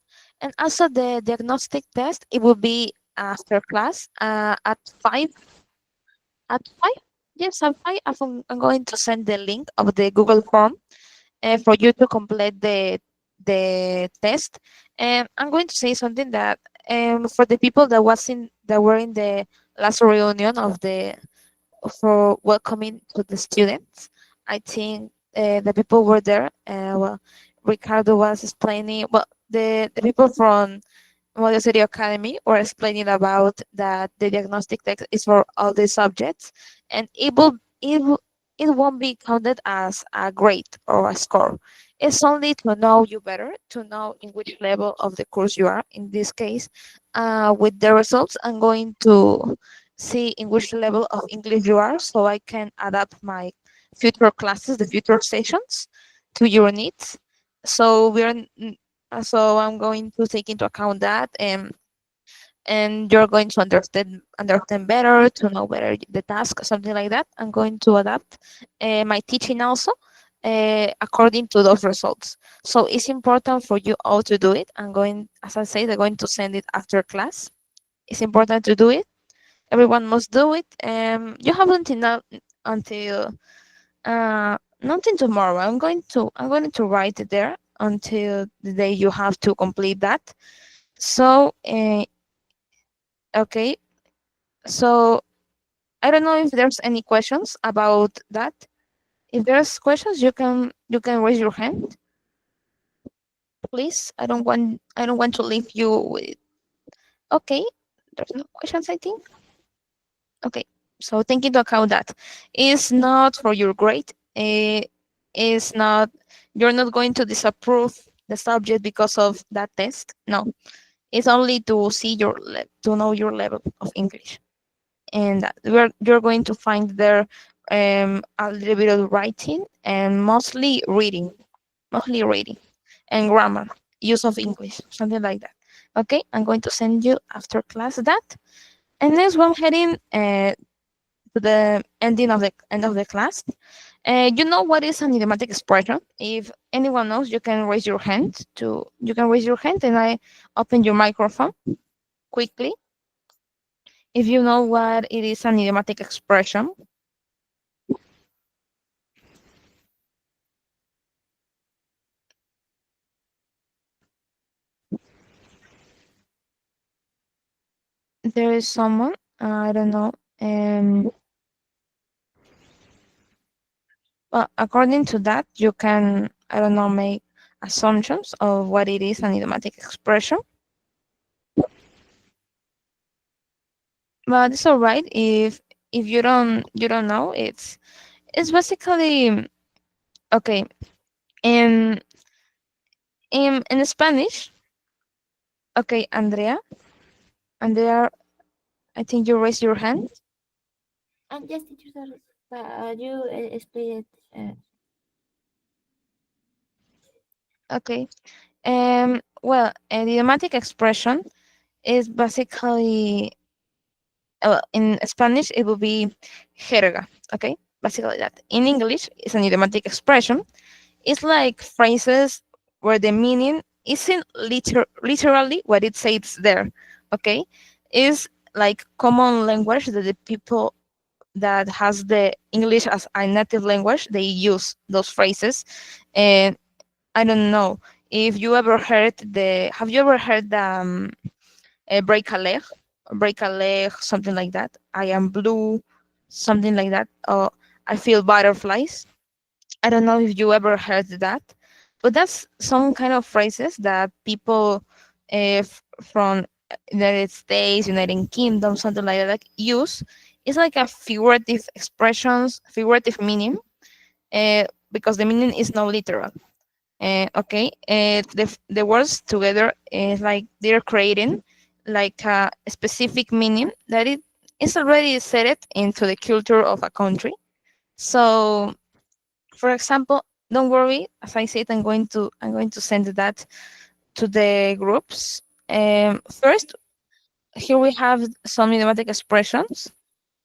And also the diagnostic test, it will be after class at 5. At 5? Yes, at 5. I'm going to send the link of the Google form for you to complete the test. And I'm going to say something that for the people that were in the last reunion of the for welcoming to the students. I think the people were there. Well, Ricardo was explaining. Well, the people from Serio Academy were explaining about that the diagnostic text is for all the subjects, and it will. it won't be counted as a grade or a score. It's only to know you better, to know in which level of the course you are. In this case, with the results, I'm going to see in which level of English you are, so I can adapt my future classes, the future sessions, to your needs. So so I'm going to take into account that, and you're going to understand better, to know better the task, something like that. I'm going to adapt my teaching also according to those results. So it's important for you all to do it. I'm going, as I said, I'm going to send it after class. It's important to do it. Everyone must do it. You have until now, until not until tomorrow. I'm going to write it there until the day you have to complete that. So okay. So I don't know if there's any questions about that. If there's questions, you can raise your hand, please. I don't want to leave you with. Okay, there's no questions, I think. Okay, so take into account that it's not for your grade. It's not. You're not going to disapprove the subject because of that test. No, it's only to see to know your level of English, and you're going to find there a little bit of writing and mostly reading and grammar, use of English, something like that. Okay, I'm going to send you after class that, and next one heading to the end of the class. You know what is an idiomatic expression? If anyone knows, you can raise your hand, and I open your microphone quickly. If you know what it is an idiomatic expression, there is someone, I don't know. Well, according to that, you can, I don't know, make assumptions of what it is an idiomatic expression. But it's all right if you don't know. It's basically okay. In in Spanish, okay, Andrea, I think you raised your hand. And yes, teacher, you explained it. Okay. Well, an idiomatic expression is basically, well, in Spanish it will be jerga. Okay, basically that. In English, it's an idiomatic expression. It's like phrases where the meaning isn't literally what it says there. Okay, it's like common language that the people that has the English as a native language, they use those phrases. And I don't know if you ever heard the. Have you ever heard the break a leg, something like that? I am blue, something like that. Or I feel butterflies. I don't know if you ever heard that, but that's some kind of phrases that people from United States, United Kingdom, something like that, like, use. It's like a figurative expressions, figurative meaning, because the meaning is not literal. Okay, the words together is like they're creating like a specific meaning that it is already set it into the culture of a country. So for example, don't worry, as I said, I'm going to send that to the groups. First, here we have some idiomatic expressions.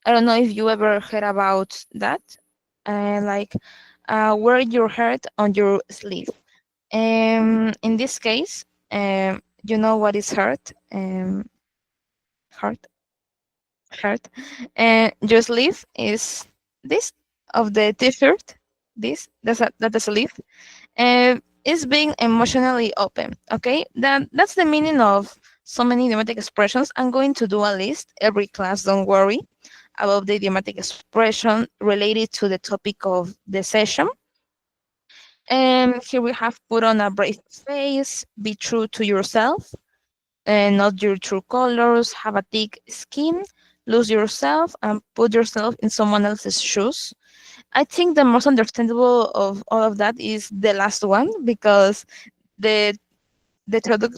I don't know if you ever heard about that. Like wear your heart on your sleeve. In this case, you know what is heart. Heart, heart. And your sleeve is this of the t-shirt. That's a sleeve. Is being emotionally open. Okay, that's the meaning of so many idiomatic expressions. I'm going to do a list every class. Don't worry about the idiomatic expression related to the topic of the session. And here we have put on a brave face, be true to yourself, and not your true colors, have a thick skin, lose yourself, and put yourself in someone else's shoes. I think the most understandable of all of that is the last one because the the traduc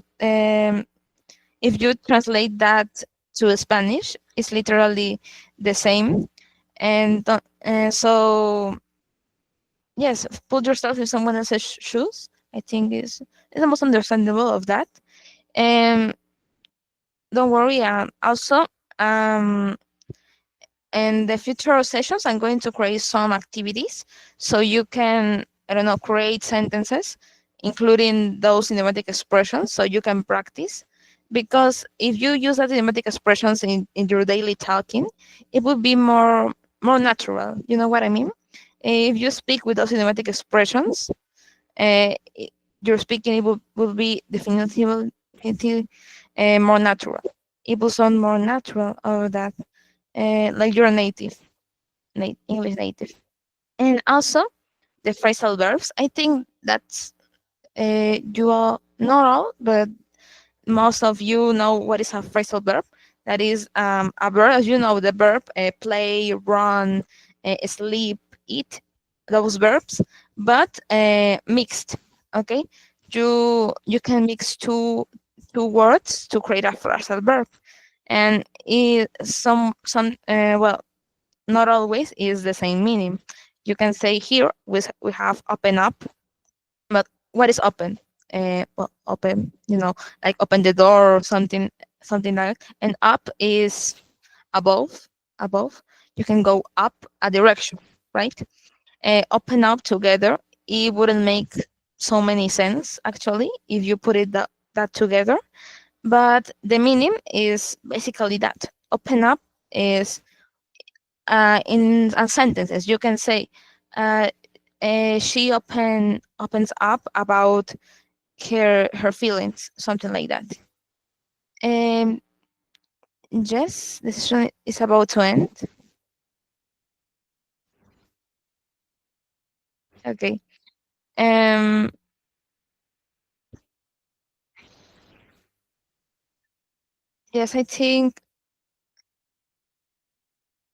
if you translate that to Spanish, it's literally the same. And so yes, put yourself in someone else's shoes. I think is the most understandable of that. And don't worry. Also, um, in the future sessions, I'm going to create some activities so you can, I don't know, create sentences, including those idiomatic expressions, so you can practice. Because if you use that idiomatic expressions in your daily talking, it would be more natural. You know what I mean? If you speak with those idiomatic expressions, uh, i- your speaking it will be definitively more natural. It will sound more natural over that, like you're a native, English native. And also the phrasal verbs. I think that's you all not all, but most of you know what is a phrasal verb. That is a verb, as you know, the verb play, run, sleep, eat, those verbs, but mixed. Okay, you can mix two words to create a phrasal verb, and well, not always is the same meaning. You can say here we have open up, but what is open? Well, open, like open the door or something like. And up is above, above. You can go up a direction, right? Open up together. It wouldn't make so many sense actually if you put that together. But the meaning is basically that. Open up is in sentences you can say uh, she opens up about her feelings, something like that. um yes, the session is about to end. Okay. um yes, I think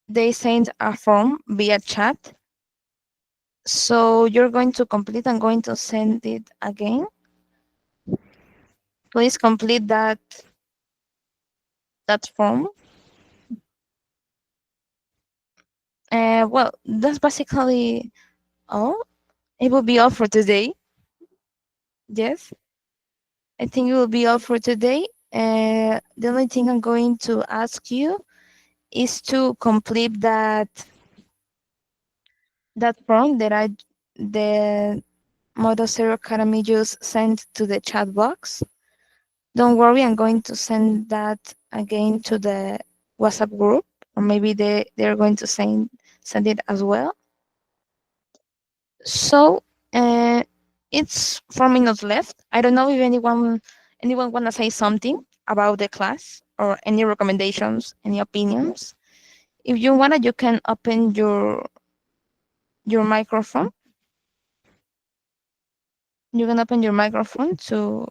they sent a form via chat, so you're going to complete. I'm going to send it again. Please complete that form. Well, that's basically all. It will be all for today. Yes, I think it will be all for today. The only thing I'm going to ask you is to complete that form that the Model Zero Academy just sent to the chat box. Don't worry, I'm going to send that again to the WhatsApp group, or maybe they're going to send it as well. So it's 4 minutes left. I don't know if anyone wanna say something about the class or any recommendations, any opinions. If you wanna, you can open your microphone. You can open your microphone to.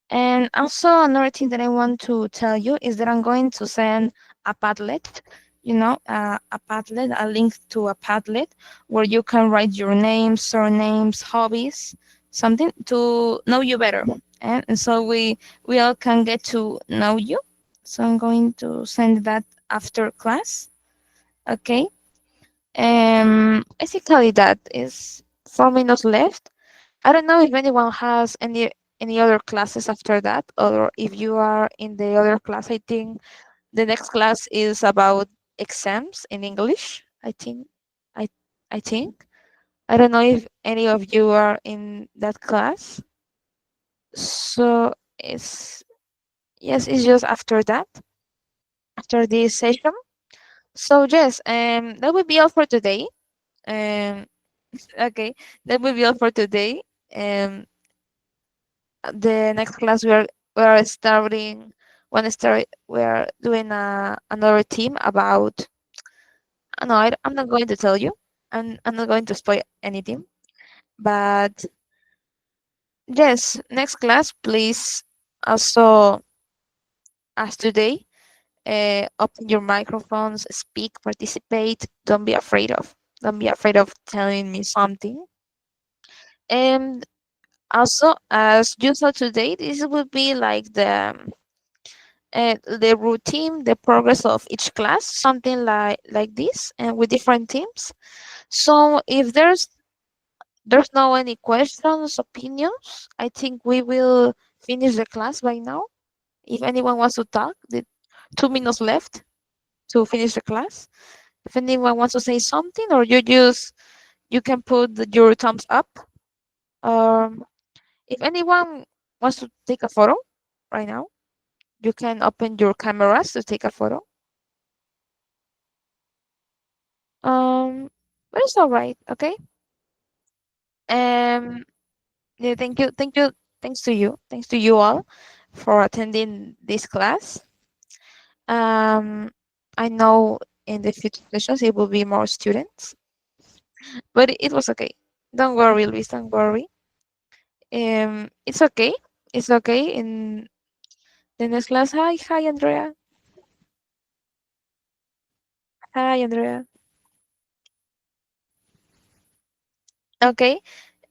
And also another thing that I want to tell you is that I'm going to send a Padlet, a Padlet, a link to a Padlet where you can write your names, surnames, hobbies, something to know you better. And so we all can get to know you. So I'm going to send that after class. Okay. Basically that is 4 minutes left. I don't know if anyone has any other classes after that, or if you are in the other class. I think the next class is about exams in English. I I think. I don't know if any of you are in that class. So it's yes, it's just after that, after this session. So yes, that would be all for today. Um, okay, that would be all for today. Um, the next class we are starting when start we are doing another team about. No, I'm not going to tell you. I'm not going to spoil anything. But yes, next class, please also as today, open your microphones, speak, participate. Don't be afraid of. Don't be afraid of telling me something. And also, as you saw today, this will be like the routine, the progress of each class, something like this, and with different teams. So if there's no any questions, opinions, I think we will finish the class by now. If anyone wants to talk, the 2 minutes left to finish the class. If anyone wants to say something, or you can put your thumbs up. Um, if anyone wants to take a photo right now, you can open your cameras to take a photo. But it's all right, okay? Um, yeah, thanks to you all for attending this class. Um, I know in the future sessions it will be more students, but it was okay. Don't worry, Luis. Don't worry. It's okay. It's okay. In the next class, hi, Andrea. Hi, Andrea. Okay.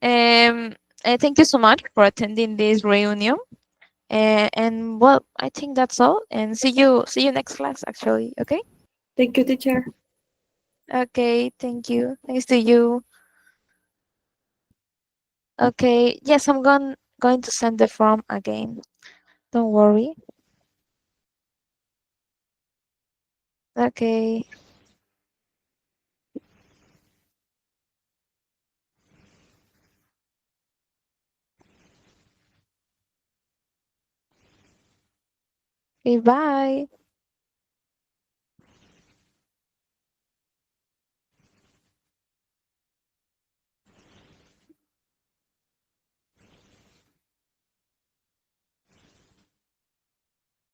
Um, thank you so much for attending this reunion. And well, I think that's all. And see you next class. Actually, okay. Thank you, teacher. Okay. Thank you. Thanks to you. Okay. Yes, I'm going to send the form again. Don't worry. Okay. Okay. Bye.